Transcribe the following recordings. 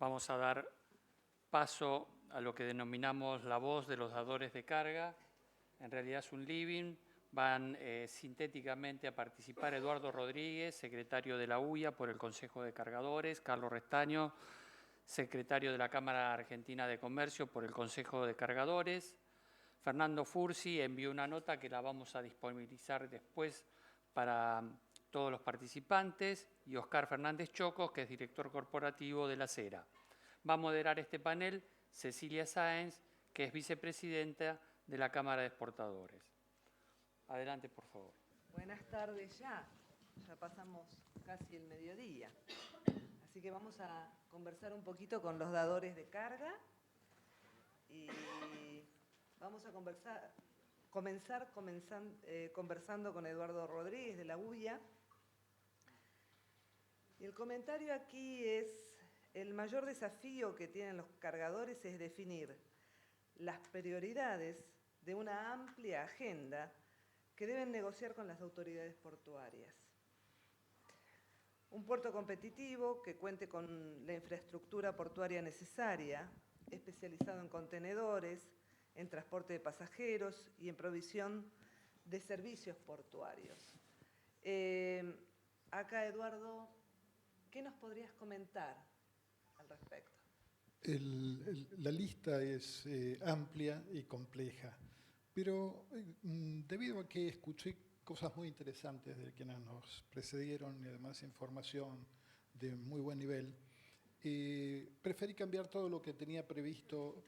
Vamos a dar paso a lo que denominamos la voz de los dadores de carga. En realidad es un living. Van sintéticamente a participar Eduardo Rodríguez, secretario de la UIA por el Consejo de Cargadores, Carlos Restaño, secretario de la Cámara Argentina de Comercio por el Consejo de Cargadores. Fernando Fursi envió una nota que la vamos a disponibilizar después para todos los participantes, y Oscar Fernández Chocos, que es director corporativo de la CERA. Va a moderar este panel Cecilia Sáenz, que es vicepresidenta de la Cámara de Exportadores. Adelante, por favor. Buenas tardes ya pasamos casi el mediodía. Así que vamos a conversar un poquito con los dadores de carga y vamos a comenzar conversando con Eduardo Rodríguez de la UIA. Y el comentario aquí es: el mayor desafío que tienen los cargadores es definir las prioridades de una amplia agenda que deben negociar con las autoridades portuarias. Un puerto competitivo que cuente con la infraestructura portuaria necesaria, especializado en contenedores, en transporte de pasajeros y en provisión de servicios portuarios. Acá, Eduardo, ¿qué nos podrías comentar al respecto? La lista es amplia y compleja, pero debido a que escuché cosas muy interesantes de quienes nos precedieron y además información de muy buen nivel, preferí cambiar todo lo que tenía previsto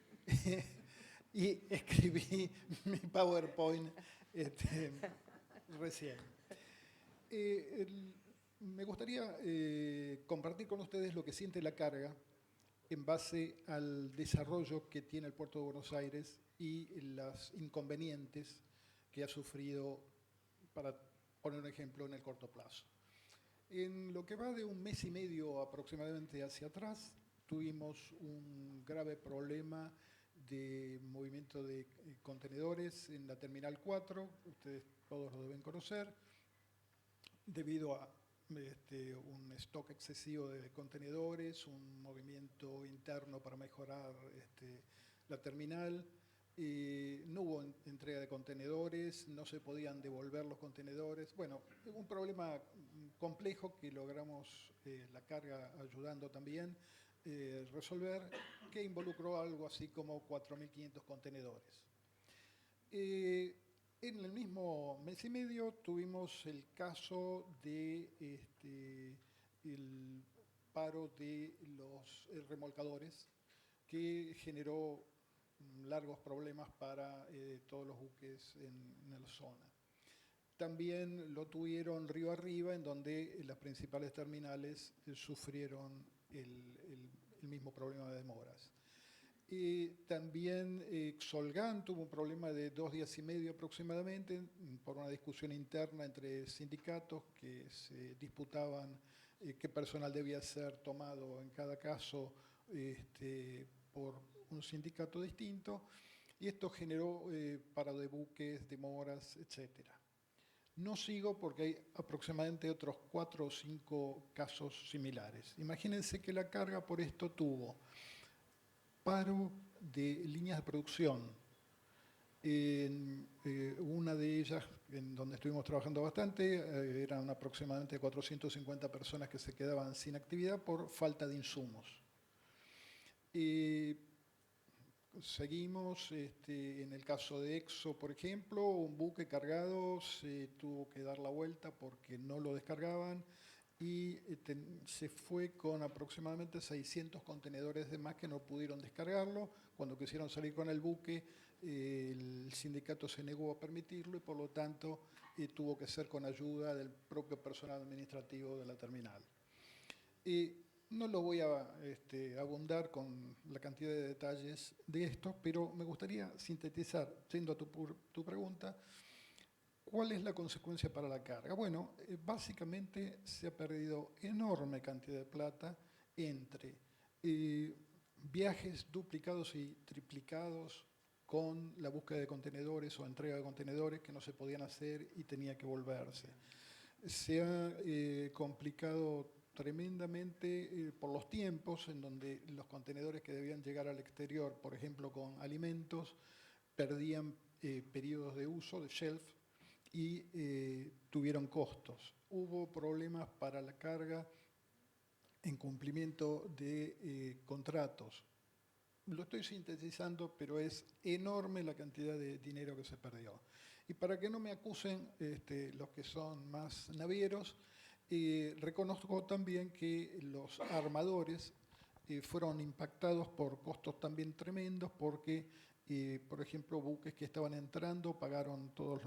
y escribí mi PowerPoint recién. Me gustaría compartir con ustedes lo que siente la carga en base al desarrollo que tiene el Puerto de Buenos Aires y los inconvenientes que ha sufrido, para poner un ejemplo, en el corto plazo. En lo que va de un mes y medio aproximadamente hacia atrás, tuvimos un grave problema de movimiento de contenedores en la Terminal 4, ustedes todos lo deben conocer, debido a un stock excesivo de contenedores, un movimiento interno para mejorar la terminal. No hubo entrega de contenedores, no se podían devolver los contenedores. Bueno, un problema complejo que logramos la carga ayudando también resolver, que involucró algo así como 4.500 contenedores. En el mismo mes y medio tuvimos el caso de el paro de los remolcadores, que generó largos problemas para todos los buques en la zona. También lo tuvieron río arriba, en donde las principales terminales sufrieron el mismo problema de demoras. También Solgan tuvo un problema de 2 días y medio aproximadamente por una discusión interna entre sindicatos que se disputaban qué personal debía ser tomado en cada caso por un sindicato distinto, y esto generó paro de buques, demoras, etc. No sigo porque hay aproximadamente otros 4 o 5 casos similares. Imagínense que la carga por esto tuvo paro de líneas de producción. En una de ellas, en donde estuvimos trabajando bastante, eran aproximadamente 450 personas que se quedaban sin actividad por falta de insumos. Seguimos, en el caso de Exo, por ejemplo, un buque cargado se tuvo que dar la vuelta porque no lo descargaban, y se fue con aproximadamente 600 contenedores de más que no pudieron descargarlo. Cuando quisieron salir con el buque, el sindicato se negó a permitirlo y por lo tanto tuvo que ser con ayuda del propio personal administrativo de la terminal. No lo voy a abundar con la cantidad de detalles de esto, pero me gustaría sintetizar, yendo a tu pregunta, ¿cuál es la consecuencia para la carga? Bueno, básicamente se ha perdido enorme cantidad de plata entre viajes duplicados y triplicados con la búsqueda de contenedores o entrega de contenedores que no se podían hacer y tenía que volverse. Se ha complicado tremendamente por los tiempos en donde los contenedores que debían llegar al exterior, por ejemplo con alimentos, perdían periodos de uso, de shelf, y tuvieron costos. Hubo problemas para la carga en cumplimiento de contratos. Lo estoy sintetizando, pero es enorme la cantidad de dinero que se perdió. Y para que no me acusen los que son más navieros, reconozco también que los armadores fueron impactados por costos también tremendos porque, por ejemplo, buques que estaban entrando pagaron todos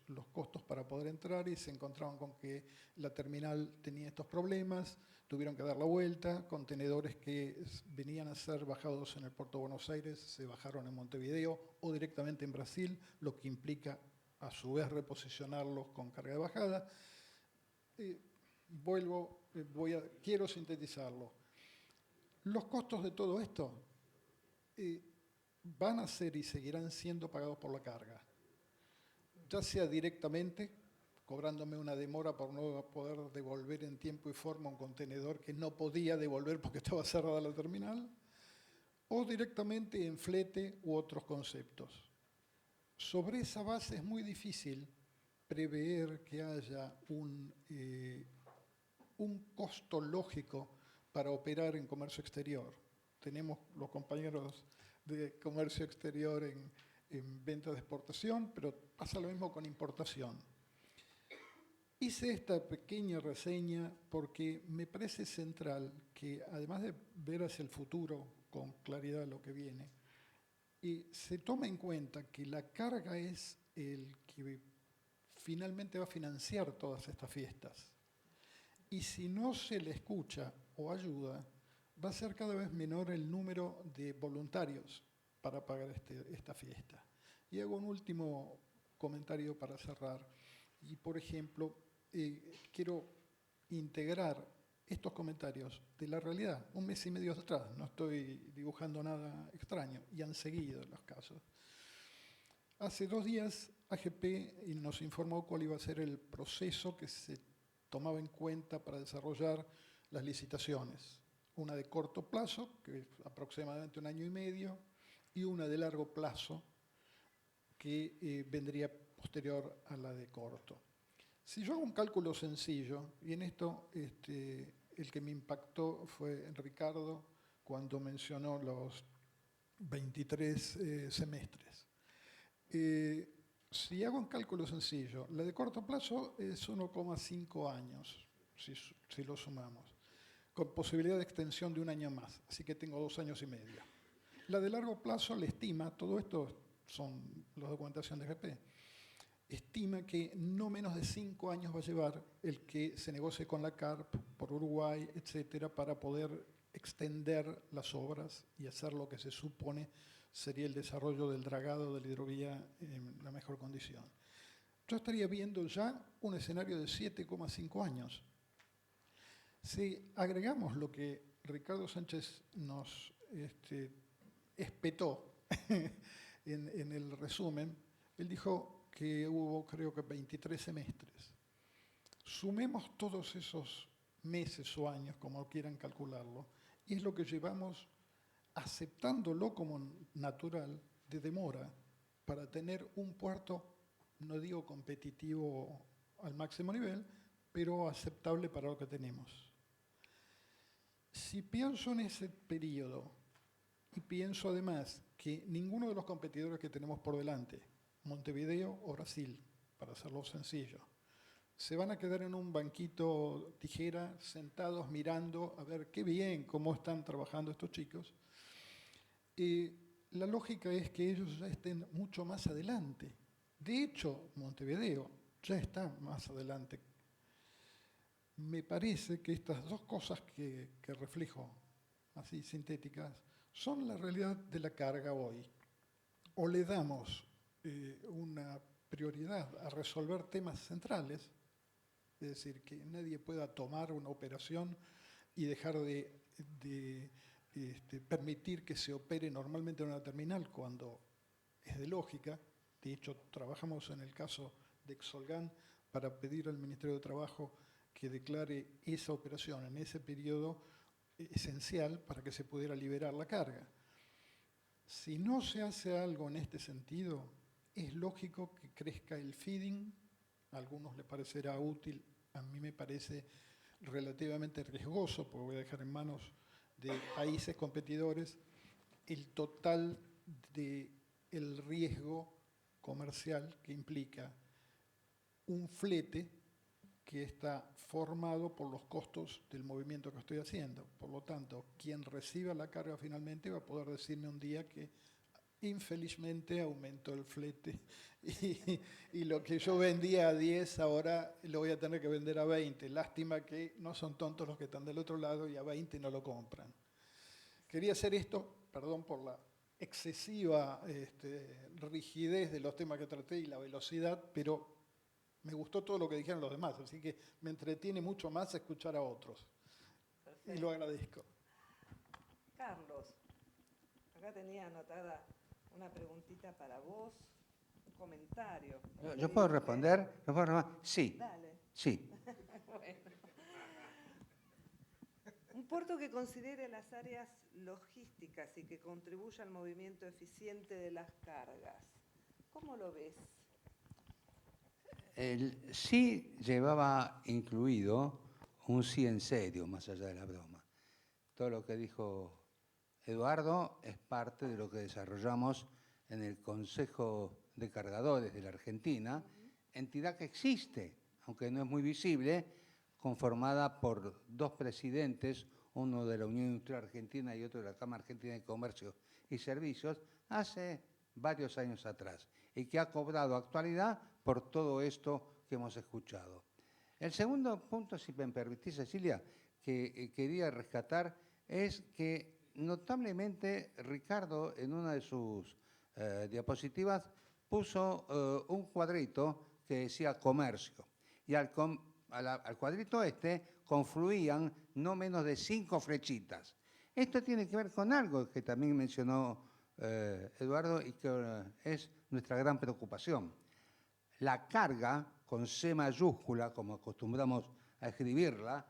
los costos para poder entrar y se encontraban con que la terminal tenía estos problemas, tuvieron que dar la vuelta, contenedores que venían a ser bajados en el puerto de Buenos Aires se bajaron en Montevideo o directamente en Brasil, lo que implica a su vez reposicionarlos con carga de bajada. Quiero sintetizarlo. Los costos de todo esto van a ser y seguirán siendo pagados por la carga, ya sea directamente, cobrándome una demora por no poder devolver en tiempo y forma un contenedor que no podía devolver porque estaba cerrada la terminal, o directamente en flete u otros conceptos. Sobre esa base es muy difícil prever que haya un costo lógico para operar en comercio exterior. Tenemos los compañeros de comercio exterior en venta de exportación, pero pasa lo mismo con importación. Hice esta pequeña reseña porque me parece central que, además de ver hacia el futuro con claridad lo que viene, se toma en cuenta que la carga es el que finalmente va a financiar todas estas fiestas. Y si no se le escucha o ayuda, va a ser cada vez menor el número de voluntarios para pagar esta fiesta. Y hago un último comentario para cerrar. Y, por ejemplo, quiero integrar estos comentarios de la realidad. Un mes y medio atrás, no estoy dibujando nada extraño, y han seguido los casos. Hace 2 días, AGP nos informó cuál iba a ser el proceso que se tomaba en cuenta para desarrollar las licitaciones. Una de corto plazo, que es aproximadamente 1 año y medio, y una de largo plazo, que vendría posterior a la de corto. Si yo hago un cálculo sencillo, y en esto el que me impactó fue Ricardo cuando mencionó los 23 semestres. Si hago un cálculo sencillo, la de corto plazo es 1,5 años, si lo sumamos, con posibilidad de extensión de 1 año más, así que tengo 2 años y medio. La de largo plazo le estima, todo esto son la documentación de AGP, estima que no menos de 5 años va a llevar el que se negocie con la CARP por Uruguay, etcétera, para poder extender las obras y hacer lo que se supone sería el desarrollo del dragado de la hidrovía en la mejor condición. Yo estaría viendo ya un escenario de 7,5 años. Si agregamos lo que Ricardo Sánchez nos espetó en el resumen, él dijo que hubo, creo que 23 semestres. Sumemos todos esos meses o años, como quieran calcularlo, y es lo que llevamos aceptándolo como natural de demora para tener un puerto, no digo competitivo al máximo nivel, pero aceptable para lo que tenemos. Si pienso en ese periodo y pienso además que ninguno de los competidores que tenemos por delante, Montevideo o Brasil, para hacerlo sencillo, se van a quedar en un banquito tijera, sentados mirando a ver qué bien, cómo están trabajando estos chicos. La lógica es que ellos ya estén mucho más adelante. De hecho, Montevideo ya está más adelante. Me parece que estas 2 cosas que reflejo, así sintéticas, son la realidad de la carga hoy. O le damos una prioridad a resolver temas centrales, es decir, que nadie pueda tomar una operación y dejar de permitir que se opere normalmente en una terminal cuando es de lógica. De hecho, trabajamos en el caso de Exolgan para pedir al Ministerio de Trabajo que declare esa operación en ese periodo esencial para que se pudiera liberar la carga. Si no se hace algo en este sentido, es lógico que crezca el feeding. A algunos les parecerá útil, a mí me parece relativamente riesgoso, porque voy a dejar en manos de países competidores el total del riesgo comercial que implica un flete que está formado por los costos del movimiento que estoy haciendo. Por lo tanto, quien reciba la carga finalmente va a poder decirme un día que infelizmente aumentó el flete y lo que yo vendía a 10 ahora lo voy a tener que vender a 20. Lástima que no son tontos los que están del otro lado y a 20 no lo compran. Quería hacer esto, perdón por la excesiva rigidez de los temas que traté y la velocidad, pero me gustó todo lo que dijeron los demás, así que me entretiene mucho más escuchar a otros. Perfecto. Y lo agradezco. Carlos, acá tenía anotada una preguntita para vos, un comentario. ¿Yo puedo responder? ¿Yo puedo responder? Sí, Dale. sí. Bueno. Un puerto que considere las áreas logísticas y que contribuya al movimiento eficiente de las cargas. ¿Cómo lo ves? El sí llevaba incluido un sí en serio, más allá de la broma. Todo lo que dijo Eduardo es parte de lo que desarrollamos en el Consejo de Cargadores de la Argentina, entidad que existe, aunque no es muy visible, conformada por dos presidentes, uno de la Unión Industrial Argentina y otro de la Cámara Argentina de Comercio y Servicios, hace varios años atrás, y que ha cobrado actualidad por todo esto que hemos escuchado. El segundo punto, si me permitís, Cecilia, que quería rescatar, es que notablemente Ricardo, en una de sus diapositivas, puso un cuadrito que decía comercio, y al cuadrito confluían no menos de 5 flechitas. Esto tiene que ver con algo que también mencionó Eduardo y que es nuestra gran preocupación. La carga, con C mayúscula, como acostumbramos a escribirla,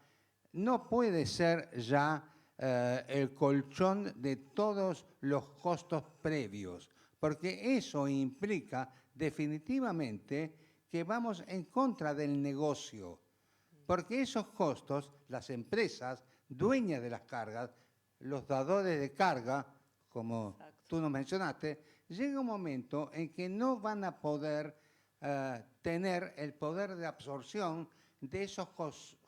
no puede ser ya el colchón de todos los costos previos, porque eso implica definitivamente que vamos en contra del negocio, porque esos costos, las empresas dueñas de las cargas, los dadores de carga, como Exacto. tú nos mencionaste, llega un momento en que no van a poder tener el poder de absorción de esos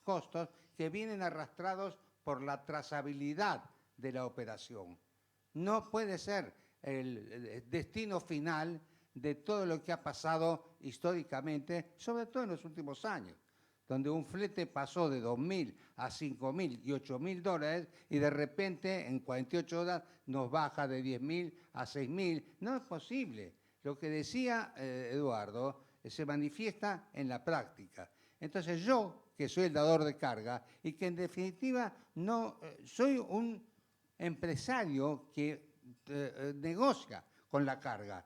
costos que vienen arrastrados por la trazabilidad de la operación. No puede ser el destino final de todo lo que ha pasado históricamente, sobre todo en los últimos años, donde un flete pasó de 2.000 a 5.000 y 8.000 dólares y de repente en 48 horas nos baja de 10.000 a 6.000. No es posible. Lo que decía Eduardo se manifiesta en la práctica. Entonces yo, que soy el dador de carga y que en definitiva no soy un empresario que negocia con la carga,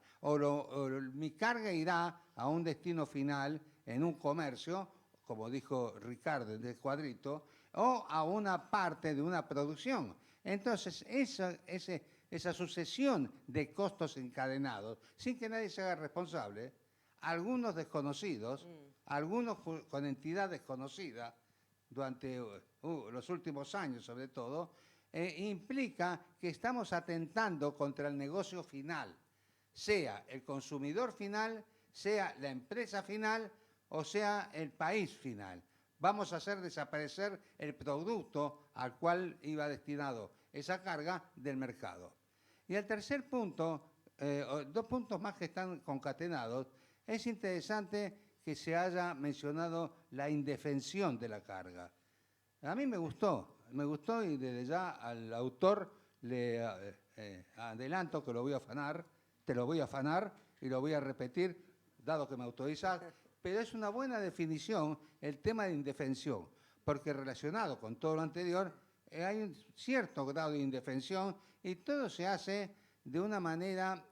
mi carga irá a un destino final en un comercio, como dijo Ricardo en el cuadrito, o a una parte de una producción. Entonces, esa sucesión de costos encadenados, sin que nadie se haga responsable, algunos desconocidos, algunos con entidad desconocida, durante los últimos años sobre todo, implica que estamos atentando contra el negocio final, sea el consumidor final, sea la empresa final o sea el país final. Vamos a hacer desaparecer el producto al cual iba destinado esa carga del mercado. Y el tercer punto, 2 puntos más que están concatenados, es interesante que se haya mencionado la indefensión de la carga. A mí me gustó y desde ya al autor le adelanto que lo voy a afanar, te lo voy a afanar y lo voy a repetir, dado que me autorizas, pero es una buena definición el tema de indefensión, porque relacionado con todo lo anterior hay un cierto grado de indefensión y todo se hace de una manera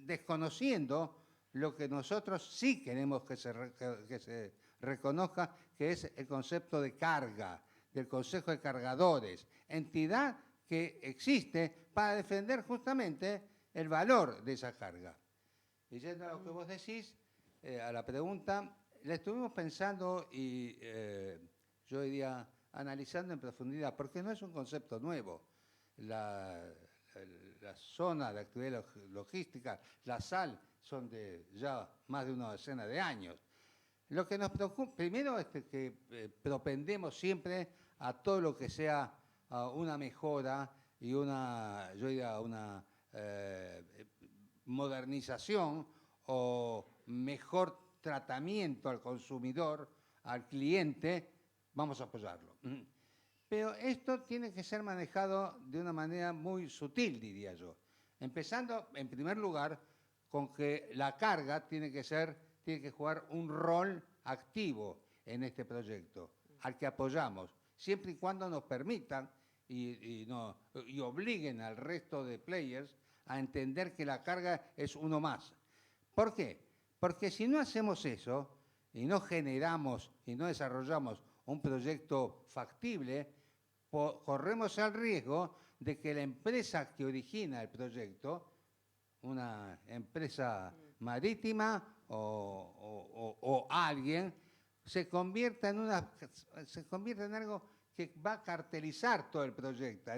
desconociendo lo que nosotros sí queremos que se reconozca, que es el concepto de carga, del Consejo de Cargadores, entidad que existe para defender justamente el valor de esa carga. Y yendo a lo que vos decís, a la pregunta, la estuvimos pensando y yo diría analizando en profundidad, porque no es un concepto nuevo. La zona de actividad logística, la SAL, son de ya más de una decena de años. Lo que nos preocupa, primero, es que propendemos siempre a todo lo que sea una mejora y una, yo diría, una modernización o mejor tratamiento al consumidor, al cliente, vamos a apoyarlo. Pero esto tiene que ser manejado de una manera muy sutil, diría yo. Empezando, en primer lugar, con que la carga tiene que jugar un rol activo en este proyecto, al que apoyamos, siempre y cuando nos permitan y obliguen al resto de players a entender que la carga es uno más. ¿Por qué? Porque si no hacemos eso y no generamos y no desarrollamos un proyecto factible, corremos el riesgo de que la empresa que origina el proyecto, una empresa marítima o alguien, se convierta en algo que va a cartelizar todo el proyecto.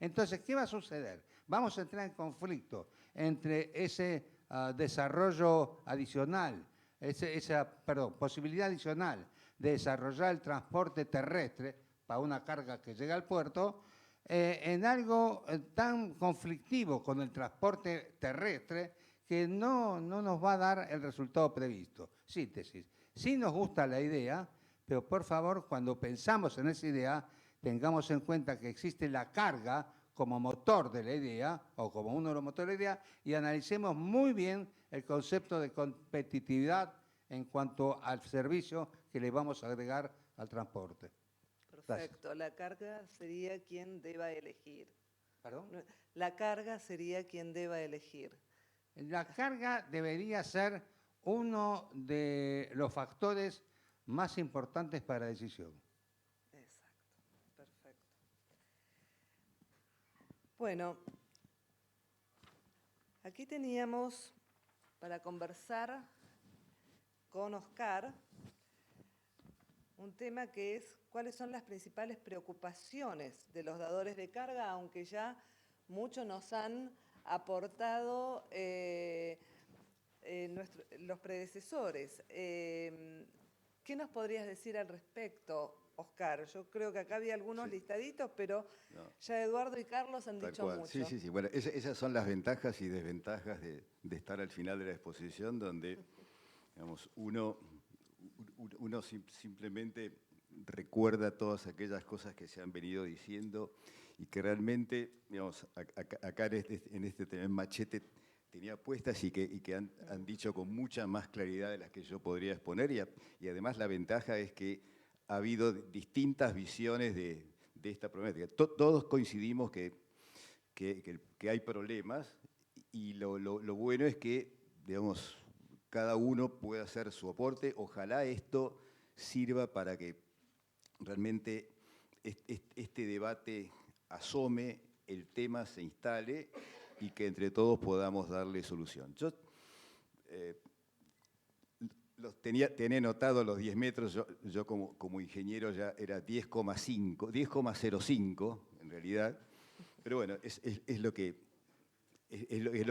Entonces, ¿qué va a suceder? Vamos a entrar en conflicto entre ese desarrollo adicional, esa posibilidad adicional de desarrollar el transporte terrestre para una carga que llega al puerto, en algo tan conflictivo con el transporte terrestre que no nos va a dar el resultado previsto. Síntesis. Sí nos gusta la idea, pero por favor, cuando pensamos en esa idea, tengamos en cuenta que existe la carga como motor de la idea, o como uno de los motores de la idea, y analicemos muy bien el concepto de competitividad en cuanto al servicio que le vamos a agregar al transporte. Perfecto. La carga sería quien deba elegir. ¿Perdón? La carga sería quien deba elegir. La carga debería ser uno de los factores más importantes para la decisión. Exacto, perfecto. Bueno, aquí teníamos para conversar con Oscar un tema que es cuáles son las principales preocupaciones de los dadores de carga, aunque ya muchos nos han aportado los predecesores. ¿Qué nos podrías decir al respecto, Oscar? Yo creo que acá había algunos listaditos, pero ya Eduardo y Carlos han dicho mucho. Sí. Bueno, esas son las ventajas y desventajas de estar al final de la exposición, donde digamos, uno simplemente recuerda todas aquellas cosas que se han venido diciendo y que realmente, digamos, acá en este tema Machete tenía puestas y que han dicho con mucha más claridad de las que yo podría exponer y además la ventaja es que ha habido distintas visiones de esta problemática. Todos coincidimos que hay problemas y lo bueno es que, digamos, cada uno puede hacer su aporte. Ojalá esto sirva para que realmente este debate asome, el tema se instale y que entre todos podamos darle solución. Yo tenía notado los 10 metros, yo como ingeniero ya era 10,5, 10,05 en realidad, pero bueno, es lo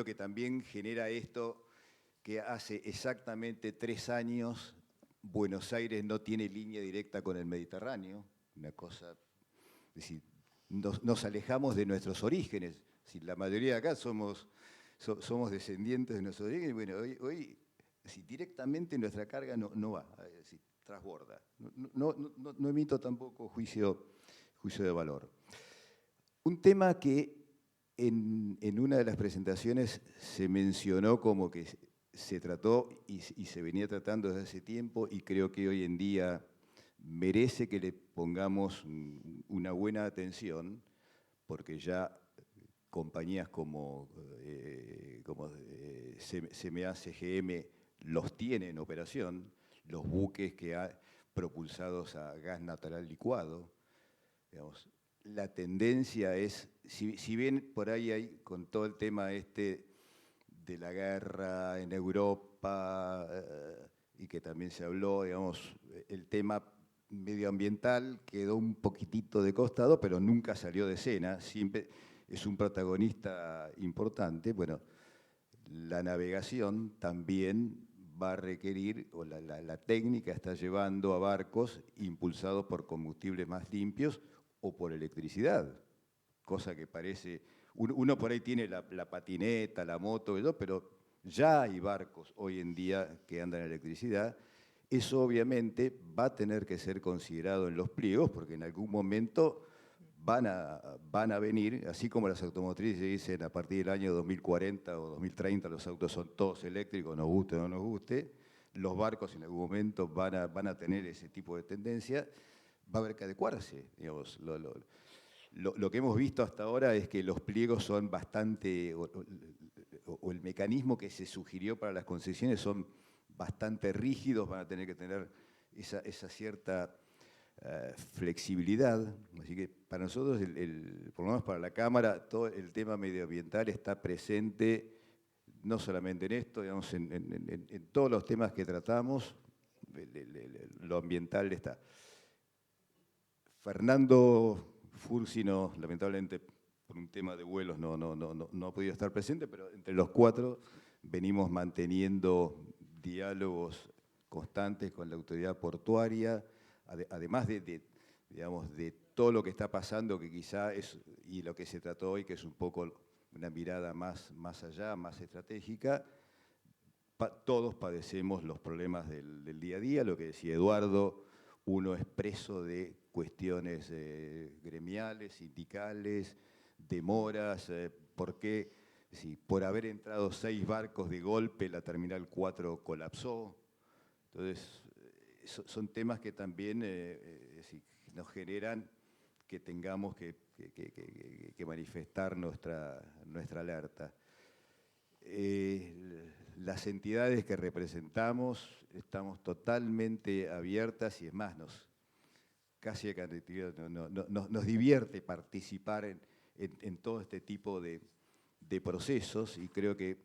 que también genera esto, que hace exactamente 3 años Buenos Aires no tiene línea directa con el Mediterráneo, una cosa, es decir, nos alejamos de nuestros orígenes. Si la mayoría de acá somos descendientes de nuestros orígenes, bueno, hoy si directamente nuestra carga no va, es decir, transborda. No emito tampoco juicio de valor. Un tema que en una de las presentaciones se mencionó como que se trató y se venía tratando desde hace tiempo y creo que hoy en día merece que le pongamos una buena atención, porque ya compañías como CMA, CGM los tienen en operación. los buques propulsados a gas natural licuado. Digamos, la tendencia es, si bien por ahí hay, con todo el tema de la guerra en Europa, y que también se habló, digamos, el tema medioambiental quedó un poquitito de costado, pero nunca salió de escena, siempre es un protagonista importante. Bueno, la navegación también va a requerir, o la técnica está llevando a barcos impulsados por combustibles más limpios o por electricidad, cosa que parece, uno por ahí tiene la patineta, la moto, pero ya hay barcos hoy en día que andan en electricidad. Eso obviamente va a tener que ser considerado en los pliegos, porque en algún momento van a venir, así como las automotrices dicen a partir del año 2040 o 2030 los autos son todos eléctricos, nos guste o no nos guste, los barcos en algún momento van a tener ese tipo de tendencia, va a haber que adecuarse. Digamos, lo que hemos visto hasta ahora es que los pliegos son bastante, o el mecanismo que se sugirió para las concesiones son bastante rígidos, van a tener que tener esa cierta flexibilidad. Así que para nosotros, por lo menos para la Cámara, todo el tema medioambiental está presente, no solamente en esto, digamos, en todos los temas que tratamos, lo ambiental está. Fernando Fursi, lamentablemente por un tema de vuelos no ha podido estar presente, pero entre los cuatro venimos manteniendo diálogos constantes con la autoridad portuaria, además digamos, de todo lo que está pasando, que quizá es, y lo que se trató hoy, que es un poco una mirada más allá, más estratégica. Todos padecemos los problemas del día a día, lo que decía Eduardo, uno es preso de cuestiones gremiales, sindicales, demoras, ¿por qué? Si por haber entrado 6 barcos de golpe la Terminal 4 colapsó. Entonces, son temas que también nos generan que tengamos que manifestar nuestra alerta. Las entidades que representamos estamos totalmente abiertas y es más, casi nos divierte participar en todo este tipo de procesos, y creo que,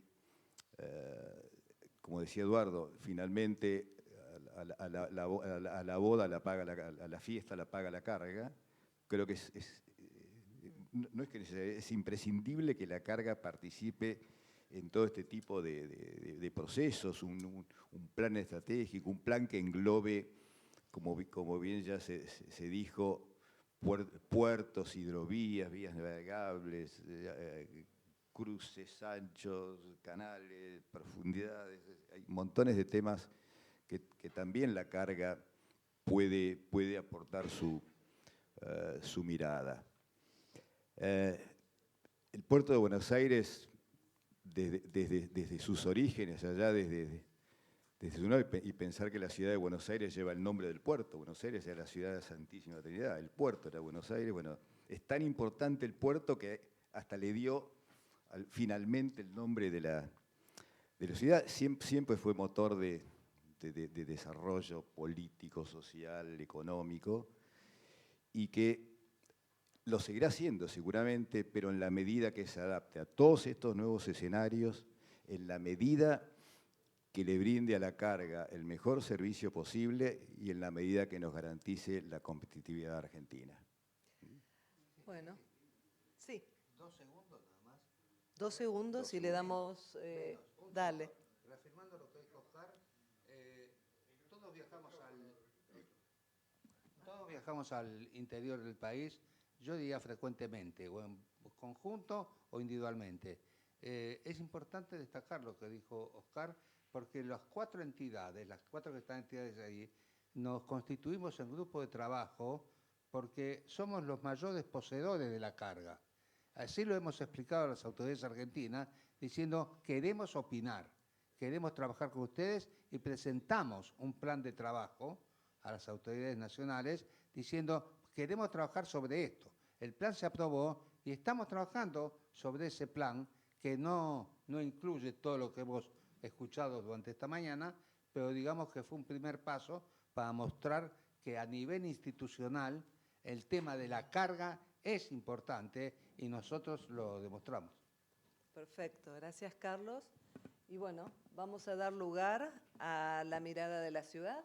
como decía Eduardo, finalmente a la boda la paga a la fiesta la paga la carga. Creo que no es que es imprescindible que la carga participe en todo este tipo de procesos, un plan estratégico, un plan que englobe, como bien ya se dijo, puertos, hidrovías, vías navegables, cruces anchos, canales, profundidades. Hay montones de temas que también la carga puede aportar su mirada. El puerto de Buenos Aires, desde sus orígenes, allá desde su nombre, y pensar que la ciudad de Buenos Aires lleva el nombre del puerto. Buenos Aires es la ciudad de la Santísima Trinidad, el puerto era Buenos Aires. Bueno, es tan importante el puerto que hasta le dio finalmente el nombre de la ciudad. Siempre fue motor de desarrollo político, social, económico, y que lo seguirá siendo seguramente, pero en la medida que se adapte a todos estos nuevos escenarios, en la medida que le brinde a la carga el mejor servicio posible y en la medida que nos garantice la competitividad argentina. Bueno, sí. 2 segundos nada más. 2 segundos y le damos... dale. Reafirmando lo que dijo Oscar, todos viajamos al interior del país, yo diría frecuentemente, o en conjunto o individualmente. Es importante destacar lo que dijo Oscar, porque las 4 entidades, las 4 que están entidades ahí, nos constituimos en grupo de trabajo porque somos los mayores poseedores de la carga. Así lo hemos explicado a las autoridades argentinas, diciendo queremos opinar, queremos trabajar con ustedes, y presentamos un plan de trabajo a las autoridades nacionales diciendo queremos trabajar sobre esto. El plan se aprobó y estamos trabajando sobre ese plan que no incluye todo lo que hemos escuchado durante esta mañana, pero digamos que fue un primer paso para mostrar que a nivel institucional el tema de la carga es importante y nosotros lo demostramos. Perfecto, gracias Carlos. Y bueno, vamos a dar lugar a la mirada de la ciudad.